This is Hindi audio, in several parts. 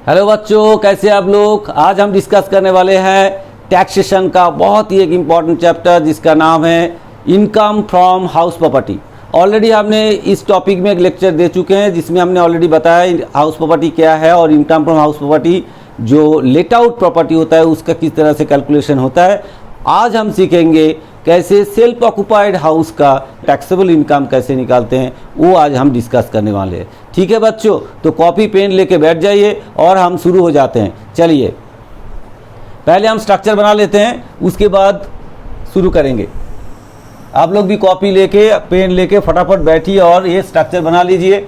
हेलो बच्चों, कैसे आप लोग। आज हम डिस्कस करने वाले हैं टैक्सेशन का बहुत ही एक इम्पॉर्टेंट चैप्टर जिसका नाम है income from house property. Already हमने इस टॉपिक में एक लेक्चर दे चुके हैं जिसमें हमने ऑलरेडी बताया हाउस प्रॉपर्टी क्या है और इनकम फ्रॉम हाउस प्रॉपर्टी जो लेट आउट प्रॉपर्टी होता है उसका किस तरह से कैलकुलेशन होता है। आज हम सीखेंगे कैसे सेल्फ ऑक्युपाइड हाउस का टैक्सेबल इनकम कैसे निकालते हैं, वो आज हम डिस्कस करने वाले हैं। ठीक है बच्चों, तो कॉपी पेन लेके बैठ जाइए और हम शुरू हो जाते हैं। चलिए पहले हम स्ट्रक्चर बना लेते हैं, उसके बाद शुरू करेंगे। आप लोग भी कॉपी लेके पेन लेके फटाफट बैठिए और ये स्ट्रक्चर बना लीजिए।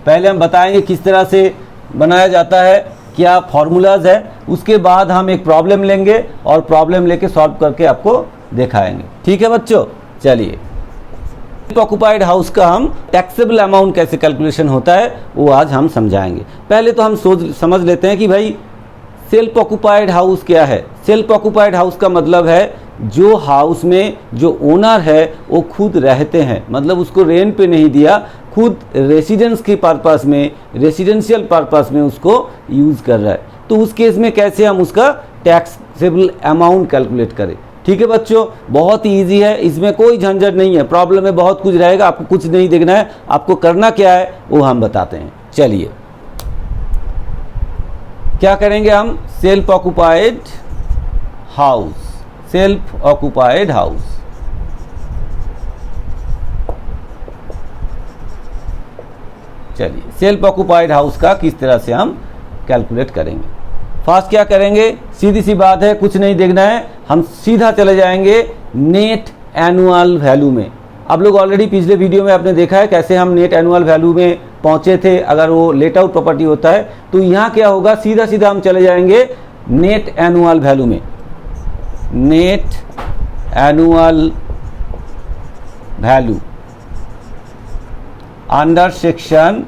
पहले हम बताएंगे किस तरह से बनाया जाता है, क्या फॉर्मूलाज है, उसके बाद हम एक प्रॉब्लम लेंगे और प्रॉब्लम लेके सॉल्व करके आपको दिखाएंगे। ठीक है बच्चों, चलिए ऑक्युपाइड हाउस का हम टैक्सेबल अमाउंट कैसे कैलकुलेशन होता है वो आज हम समझाएंगे। पहले तो हम समझ लेते हैं कि भाई सेल्फ ऑक्युपाइड हाउस क्या है। सेल्फ ऑक्युपाइड हाउस का मतलब है जो हाउस में जो ओनर है वो खुद रहते हैं, मतलब उसको रेंट पे नहीं दिया, खुद रेसिडेंस के पर्पस में, रेसिडेंशियल पर्पस में उसको यूज़ कर रहा है। तो उस केस में कैसे हम उसका टैक्सेबल अमाउंट कैलकुलेट करें। ठीक है बच्चों, बहुत ही ईजी है, इसमें कोई झंझट नहीं है। प्रॉब्लम में बहुत कुछ रहेगा, आपको कुछ नहीं देखना है, आपको करना क्या है वो हम बताते हैं। चलिए क्या करेंगे हम, self occupied house, self occupied house. चलिए सेल्फ ऑक्युपाइड हाउस का किस तरह से हम कैलकुलेट करेंगे। फर्स्ट क्या करेंगे, सीधी सी बात है, कुछ नहीं देखना है, हम सीधा चले जाएंगे नेट एनुअल वैल्यू में। आप लोग ऑलरेडी पिछले वीडियो में आपने देखा है कैसे हम नेट एनुअल वैल्यू में पहुंचे थे अगर वो लेट आउट प्रॉपर्टी होता है। तो यहाँ क्या होगा, सीधा सीधा हम चले जाएंगे नेट एनुअल वैल्यू में। Net annual value under section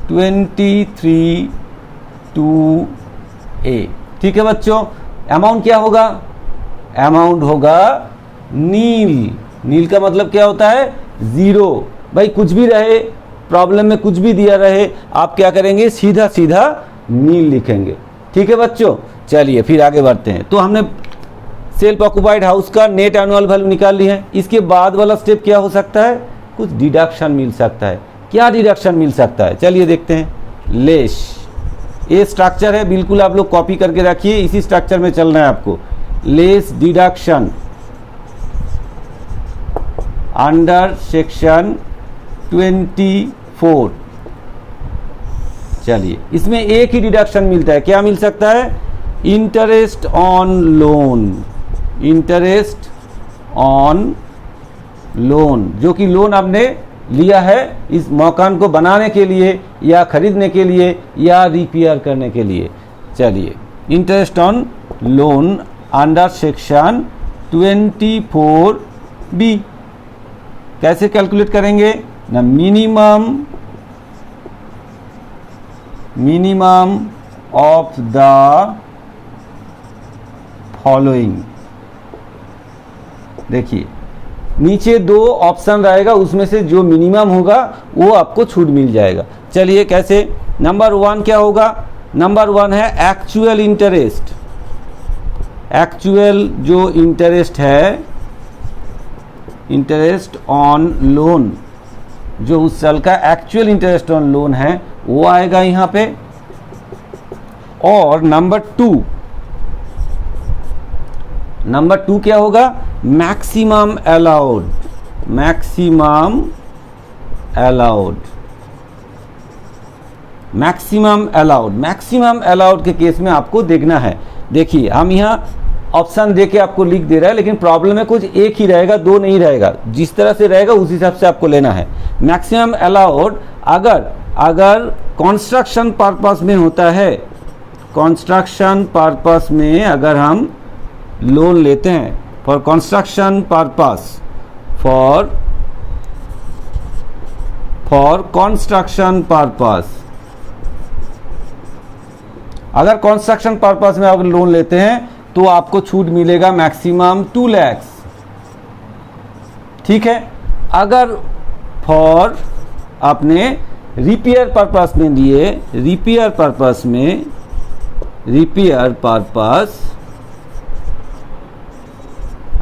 23(2)(a। ठीक है बच्चों, अमाउंट क्या होगा, अमाउंट होगा नील। नील का मतलब क्या होता है, जीरो। भाई कुछ भी रहे, प्रॉब्लम में कुछ भी दिया रहे, आप क्या करेंगे, सीधा सीधा नील लिखेंगे। ठीक है बच्चों, चलिए फिर आगे बढ़ते हैं। तो हमने सेल्फ ऑक्युपाइड हाउस का नेट एनुअल वैल्यू निकाल ली है। इसके बाद वाला स्टेप क्या हो सकता है, कुछ डिडक्शन मिल सकता है। क्या डिडक्शन मिल सकता है, चलिए देखते हैं। लेस, ये स्ट्रक्चर है, बिल्कुल आप लोग कॉपी करके रखिए, इसी स्ट्रक्चर में चलना है आपको। Less deduction under section 24। चलिए इसमें एक ही डिडक्शन मिलता है, क्या मिल सकता है, interest on loan. Interest on loan, जो कि लोन आपने लिया है इस मकान को बनाने के लिए या खरीदने के लिए या रिपेयर करने के लिए। चलिए interest on loan under section 24(b) कैसे कैलकुलेट करेंगे ना, मिनिमम ऑफ द फॉलोइंग। देखिए नीचे दो ऑप्शन रहेगा, उसमें से जो मिनिमम होगा वो आपको छूट मिल जाएगा। चलिए कैसे, नंबर 1 क्या होगा, नंबर 1 है एक्चुअल इंटरेस्ट। एक्चुअल जो इंटरेस्ट है, इंटरेस्ट ऑन लोन, जो उस साल का एक्चुअल इंटरेस्ट ऑन लोन है वो आएगा यहाँ पे। और नंबर 2 क्या होगा, मैक्सिमम अलाउड। मैक्सिमम अलाउड के केस में आपको देखना है। देखिए हम यहाँ ऑप्शन देके आपको लिख दे रहा है, लेकिन प्रॉब्लम में कुछ एक ही रहेगा, दो नहीं रहेगा। जिस तरह से रहेगा उस हिसाब से आपको लेना है। मैक्सिमम अलाउड अगर कंस्ट्रक्शन पर्पस में होता है, कंस्ट्रक्शन पर्पस में अगर हम लोन लेते हैं for construction purpose, for construction purpose, अगर कंस्ट्रक्शन पर्पस में अगर लोन लेते हैं तो आपको छूट मिलेगा मैक्सिमम 2 लाख। ठीक है, अगर फॉर आपने रिपेयर पर्पस में लिए, रिपेयर पर्पस में रिपेयर पर्पस,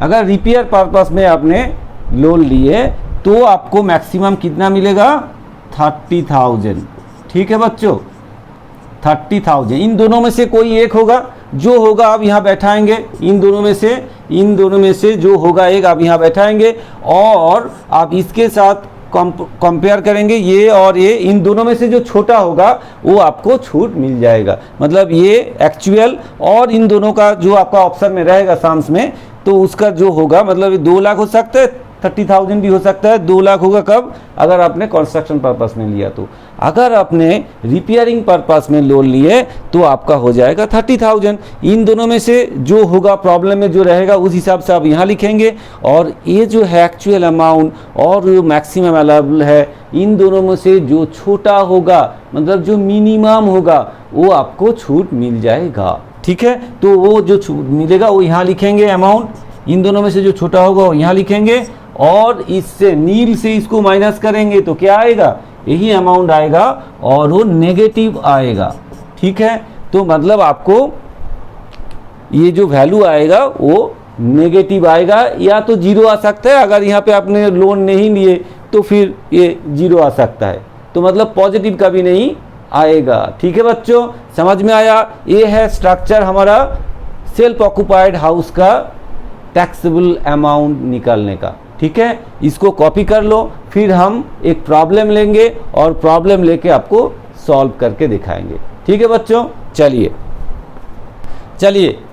अगर रिपेयर पर्पस में आपने लोन लिए तो आपको मैक्सिमम कितना मिलेगा, 30,000। ठीक है बच्चों, 30,000। इन दोनों में से कोई एक होगा, जो होगा आप यहाँ बैठाएंगे, इन दोनों में से जो होगा एक आप यहाँ बैठाएंगे और आप इसके साथ कंपेयर करेंगे, ये और ये, इन दोनों में से जो छोटा होगा वो आपको छूट मिल जाएगा। मतलब ये एक्चुअल और इन दोनों का जो आपका ऑप्शन में रहेगा साम्स में, तो उसका जो होगा मतलब 2 लाख हो सकता है, 30,000 भी हो सकता है, 2 लाख होगा कब, अगर आपने कंस्ट्रक्शन पर्पस में लिया तो। अगर आपने रिपेयरिंग पर्पस में लोन लिए तो आपका हो जाएगा 30,000। इन दोनों में से जो होगा प्रॉब्लम में जो रहेगा उस हिसाब से आप यहाँ लिखेंगे, और ये जो है एक्चुअल अमाउंट और मैक्सिमम अलाउबल है, इन दोनों में से जो छोटा होगा मतलब जो मिनिमम होगा वो आपको छूट मिल जाएगा। ठीक है, तो वो जो छूट मिलेगा वो यहाँ लिखेंगे अमाउंट, इन दोनों में से जो छोटा होगा वो यहाँ लिखेंगे और इससे नील से इसको माइनस करेंगे तो क्या आएगा, यही अमाउंट आएगा और वो नेगेटिव आएगा। ठीक है, तो मतलब आपको ये जो वैल्यू आएगा वो नेगेटिव आएगा, या तो जीरो आ सकता है, अगर यहाँ पे आपने लोन नहीं लिए तो फिर ये जीरो आ सकता है, तो मतलब पॉजिटिव कभी नहीं आएगा। ठीक है बच्चों, समझ में आया। ये है स्ट्रक्चर हमारा सेल्फ ऑक्युपाइड हाउस का टैक्सेबल अमाउंट निकालने का। ठीक है, इसको कॉपी कर लो, फिर हम एक प्रॉब्लम लेंगे और प्रॉब्लम लेके आपको सॉल्व करके दिखाएंगे। ठीक है बच्चों, चलिए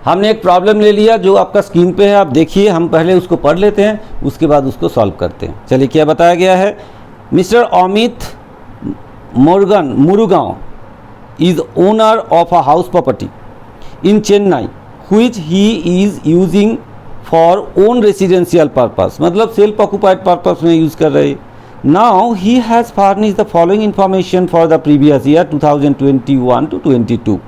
हमने एक प्रॉब्लम ले लिया जो आपका स्क्रीन पे है, आप देखिए, हम पहले उसको पढ़ लेते हैं, उसके बाद उसको सॉल्व करते हैं। चलिए क्या बताया गया है, mister Amit Murugaon is owner of a house property in Chennai which he is using for own residential purpose, मतलब सेल्फ ऑक्युपाइड पर्पस में यूज कर रहे। Now he has furnished the following information for the previous year 2021 to 22.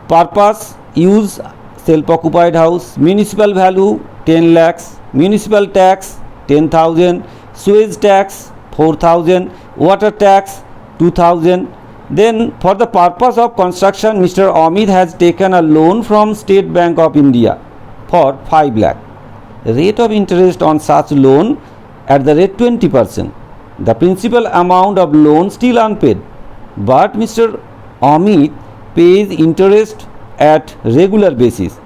Purpose, use self occupied house, municipal value 10 lakhs, municipal tax 10,000, sewage tax 4,000, water tax 2,000. Then for the purpose of construction, Mr. Amit has taken a loan from State Bank of India for 5 lakh. Rate of interest on such loan at the rate 20%. The principal amount of loan still unpaid, but Mr. Amit pays interest at regular basis.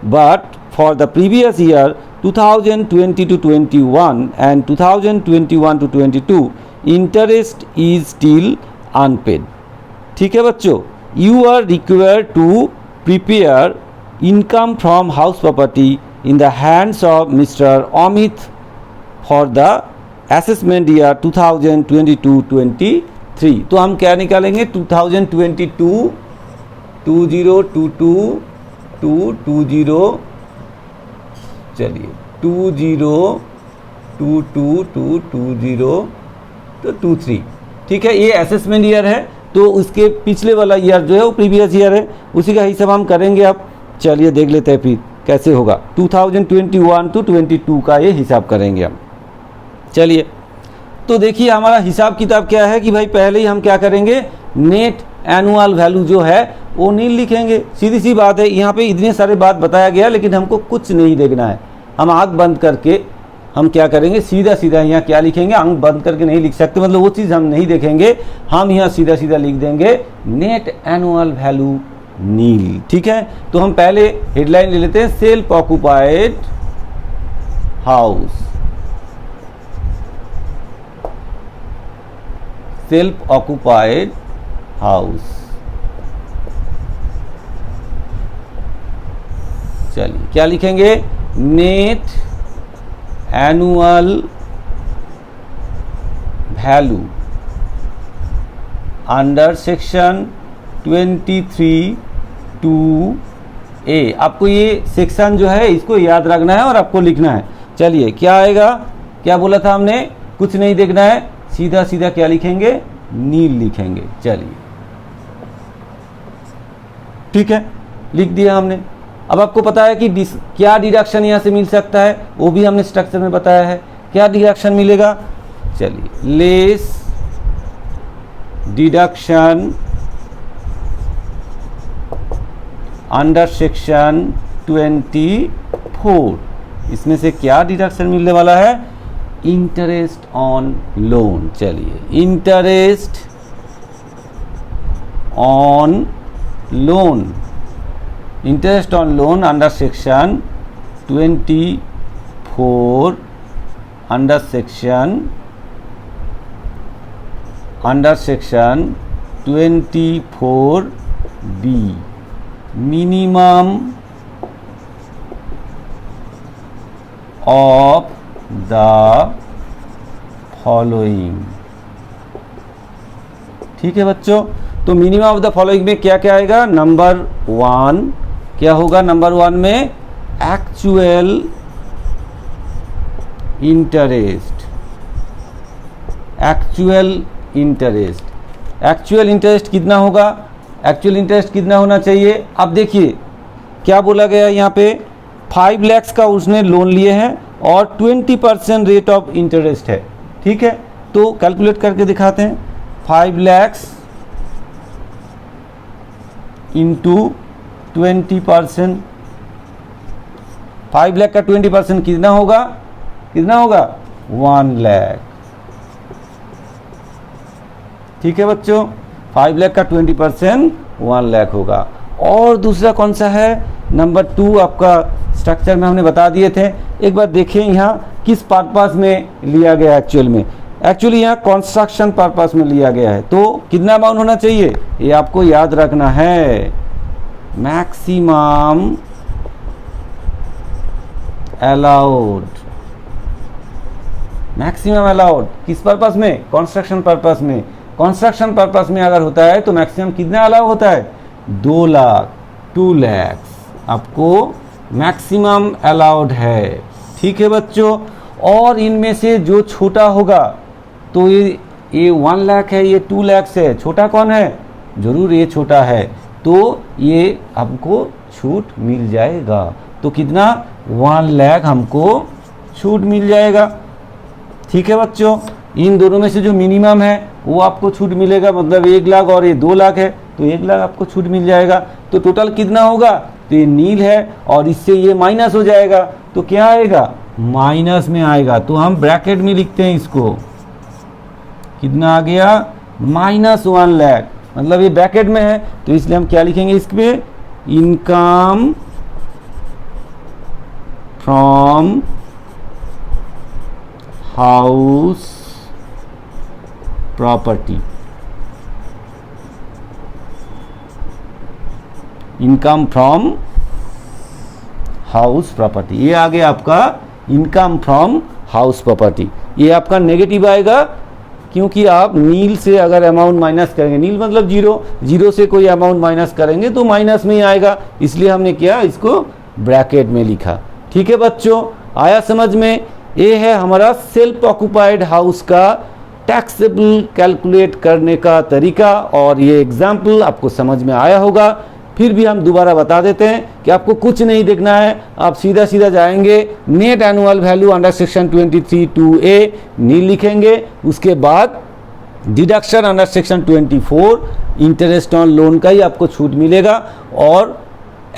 But for the previous year 2020 to 21 and 2021 to 22, interest is still unpaid. ठीक है बच्चों, you are required to prepare income from house property in the hands of mister Amit for the assessment year 2022-23। तो हम क्या निकालेंगे, 2022 2022 चलिए 2022 तो 23। ठीक है, ये असेसमेंट ईयर है, तो उसके पिछले वाला ईयर जो है वो प्रीवियस ईयर है, उसी का हिसाब हम करेंगे। अब चलिए देख लेते हैं फिर कैसे होगा, 2021 to 22 का ये हिसाब करेंगे हम। चलिए तो देखिए हमारा हिसाब किताब क्या है कि भाई पहले ही हम क्या करेंगे, नेट एनुअल वैल्यू जो है वो नील लिखेंगे। सीधी सी बात है, यहाँ पे इतने सारे बात बताया गया लेकिन हमको कुछ नहीं देखना है, हम आँख बंद करके हम क्या करेंगे, सीधा सीधा यहाँ क्या लिखेंगे, आंख बंद करके नहीं लिख सकते, मतलब वो चीज़ हम नहीं देखेंगे, हम यहाँ सीधा सीधा लिख देंगे नेट एनुअल वैल्यू नील। ठीक है, तो हम पहले हेडलाइन ले लेते हैं, self occupied house, self occupied house. चलिए क्या लिखेंगे, net annual value under section 23(2)A। आपको ये सेक्शन जो है इसको याद रखना है और आपको लिखना है। चलिए क्या आएगा, क्या बोला था हमने, कुछ नहीं देखना है, सीधा सीधा क्या लिखेंगे, नील लिखेंगे। चलिए ठीक है, लिख दिया हमने। अब आपको पता है कि क्या डिडक्शन यहाँ से मिल सकता है, वो भी हमने स्ट्रक्चर में बताया है। क्या डिडक्शन मिलेगा, चलिए लेस अंडर सेक्शन 24। इसमें से क्या डिडक्शन मिलने वाला है? Interest on loan. चलिए, interest on loan, interest on loan under section 24, under section 24B, minimum of the following. ठीक है बच्चों, तो मिनिमम ऑफ द फॉलोइंग में क्या क्या आएगा? नंबर 1 क्या होगा? नंबर 1 में actual interest, actual interest, actual interest कितना होगा? एक्चुअल इंटरेस्ट कितना होना चाहिए? अब देखिए क्या बोला गया यहाँ पे, 5 लाख का उसने लोन लिए हैं और 20% रेट ऑफ इंटरेस्ट है। ठीक है, तो कैलकुलेट करके दिखाते हैं। 5 लाख इंटू 20%, 5 लाख का 20% कितना होगा? कितना होगा? 1 लाख। ठीक है बच्चों, 5 लाख का 20% 1 लाख होगा। और दूसरा कौन सा है? नंबर 2 आपका स्ट्रक्चर में हमने बता दिए थे। एक बार देखें यहाँ किस पर्पस में लिया गया एक्चुअल में। एक्चुअली यहाँ कंस्ट्रक्शन पर्पस में लिया गया है। तो कितना अमाउंट होना चाहिए ये आपको याद रखना है। मैक्सिमम अलाउड, मैक्सिमम अलाउड किस पर्पस में? कंस्ट्रक्शन पर्पस में। कंस्ट्रक्शन पर्पस में अगर होता है तो मैक्सिमम कितना अलाउ होता है? 2 लाख, 2 लाख आपको मैक्सिमम अलाउड है। ठीक है बच्चों, और इनमें से जो छोटा होगा तो ये 1 लाख है, ये 2 लाख है, छोटा कौन है? जरूर ये छोटा है, तो ये हमको छूट मिल जाएगा। तो कितना? 1 लाख हमको छूट मिल जाएगा। ठीक है बच्चों, इन दोनों में से जो मिनिमम है वो आपको छूट मिलेगा, मतलब 1 लाख और ये 2 लाख है तो 1 लाख आपको छूट मिल जाएगा। तो टोटल कितना होगा? तो ये नील है और इससे ये माइनस हो जाएगा, तो क्या आएगा? माइनस में आएगा। तो हम ब्रैकेट में लिखते हैं इसको, कितना आ गया? -1 लाख, मतलब ये ब्रैकेट में है तो इसलिए हम क्या लिखेंगे इस पे? Income from house property, income from house property. ये आ गया आपका इनकम फ्रॉम हाउस प्रॉपर्टी। ये आपका नेगेटिव आएगा क्योंकि आप नील से अगर अमाउंट माइनस करेंगे, नील मतलब जीरो, जीरो से कोई अमाउंट माइनस करेंगे तो माइनस में ही आएगा, इसलिए हमने क्या इसको ब्रैकेट में लिखा। ठीक है बच्चों, आया समझ में? ये है हमारा सेल्फ ऑक्यूपाइड हाउस का टैक्सेबल कैलकुलेट करने का तरीका, और ये एग्जाम्पल आपको समझ में आया होगा। फिर भी हम दोबारा बता देते हैं कि आपको कुछ नहीं देखना है, आप सीधा सीधा जाएंगे net annual value under section 23(2)(a) नील लिखेंगे, उसके बाद deduction under section 24 interest on loan का ही आपको छूट मिलेगा, और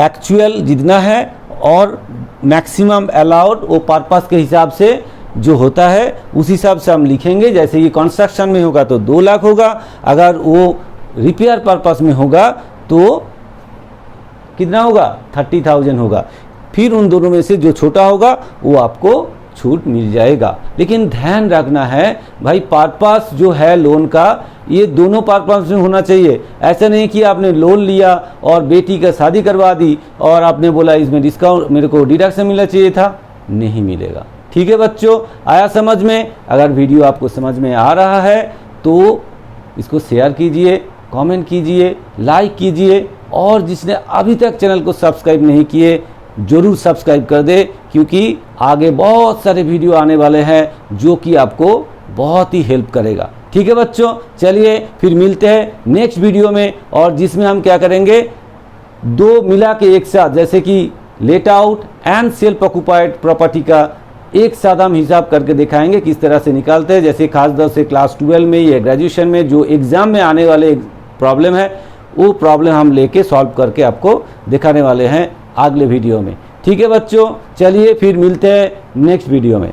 एक्चुअल जितना है और मैक्सिमम अलाउड वो पर्पस के हिसाब से जो होता है उस हिसाब से हम लिखेंगे। जैसे कि कंस्ट्रक्शन में होगा तो 2 लाख होगा, अगर वो रिपेयर पर्पस में होगा तो कितना होगा? 30,000 होगा। फिर उन दोनों में से जो छोटा होगा वो आपको छूट मिल जाएगा। लेकिन ध्यान रखना है भाई, पर्पस जो है लोन का ये दोनों पर्पस में होना चाहिए। ऐसा नहीं कि आपने लोन लिया और बेटी का शादी करवा दी और आपने बोला इसमें डिस्काउंट मेरे को डिडक्शन मिलना चाहिए था, नहीं मिलेगा। ठीक है बच्चों, आया समझ में? अगर वीडियो आपको समझ में आ रहा है तो इसको शेयर कीजिए, कमेंट कीजिए, लाइक कीजिए, और जिसने अभी तक चैनल को सब्सक्राइब नहीं किए जरूर सब्सक्राइब कर दे, क्योंकि आगे बहुत सारे वीडियो आने वाले हैं जो कि आपको बहुत ही हेल्प करेगा। ठीक है बच्चों, चलिए फिर मिलते हैं नेक्स्ट वीडियो में, और जिसमें हम क्या करेंगे, दो मिला के एक साथ, जैसे कि let out and self occupied property का एक साथ हम हिसाब करके दिखाएंगे किस तरह से निकालते हैं। जैसे खास तौर से क्लास 12 में या ग्रेजुएशन में जो एग्जाम में आने वाले प्रॉब्लम है वो प्रॉब्लम हम लेके सॉल्व करके आपको दिखाने वाले हैं अगले वीडियो में। ठीक है बच्चों, चलिए फिर मिलते हैं नेक्स्ट वीडियो में।